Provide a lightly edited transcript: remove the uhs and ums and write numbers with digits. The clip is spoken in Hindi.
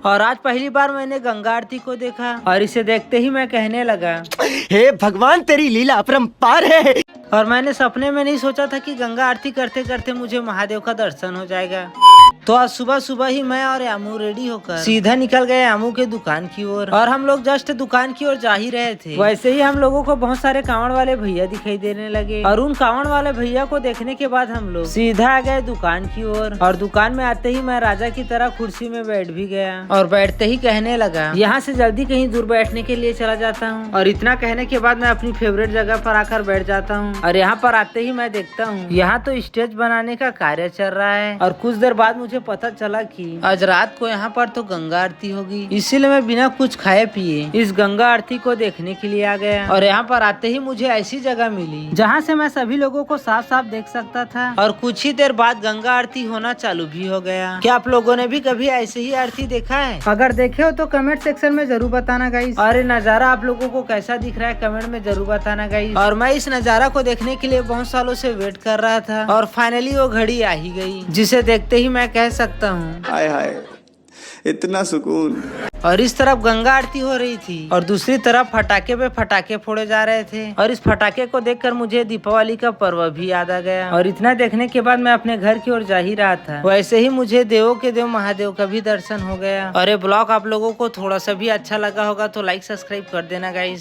और आज पहली बार मैंने गंगा आरती को देखा और इसे देखते ही मैं कहने लगा, हे भगवान तेरी लीला अपरंपार है। और मैंने सपने में नहीं सोचा था कि गंगा आरती करते करते मुझे महादेव का दर्शन हो जाएगा। तो आज सुबह सुबह ही मैं और यामू रेडी होकर सीधा निकल गए यामू के दुकान की ओर और हम लोग जस्ट दुकान की ओर जा ही रहे थे। वैसे ही हम लोगों को बहुत सारे कांवड़ वाले भैया दिखाई देने लगे और उन कांवड़ वाले भैया को देखने के बाद हम लोग सीधा आ गए दुकान की ओर। और दुकान में आते ही मैं राजा की तरह कुर्सी में बैठ भी गया और बैठते ही कहने लगा, यहाँ से जल्दी कहीं दूर बैठने के लिए चला जाता हूँ। और इतना कहने के बाद मैं अपनी फेवरेट जगह पर आकर बैठ जाता हूँ। और यहाँ पर आते ही मैं देखता हूँ यहाँ तो स्टेज बनाने का कार्य चल रहा है। और कुछ देर बाद मुझे पता चला कि आज रात को यहाँ पर तो गंगा आरती होगी, इसीलिए मैं बिना कुछ खाए पिए इस गंगा आरती को देखने के लिए आ गया। और यहाँ पर आते ही मुझे ऐसी जगह मिली जहाँ से मैं सभी लोगों को साफ साफ देख सकता था। और कुछ ही देर बाद गंगा आरती होना चालू भी हो गया। क्या आप लोगों ने भी कभी ऐसे ही आरती देखा है? अगर देखे हो तो कमेंट सेक्शन में जरूर बताना गाइस। और ये नजारा आप लोगों को कैसा दिख रहा है कमेंट में जरूर बताना गाइस। और मैं इस नजारा को देखने के लिए बहुत सालों से वेट कर रहा था और फाइनली वो घड़ी आ ही गई, जिसे देखते ही मैं कह सकता हूँ हाय हाय इतना सुकून। और इस तरफ गंगा आरती हो रही थी और दूसरी तरफ फटाके पे फटाके फोड़े जा रहे थे। और इस फटाके को देखकर मुझे दीपावली का पर्व भी याद आ गया। और इतना देखने के बाद मैं अपने घर की ओर जा ही रहा था, वैसे ही मुझे देवों के देव महादेव का भी दर्शन हो गया। और ये ब्लॉग आप लोगों को थोड़ा सा भी अच्छा लगा होगा तो लाइक सब्सक्राइब कर देना गाइस।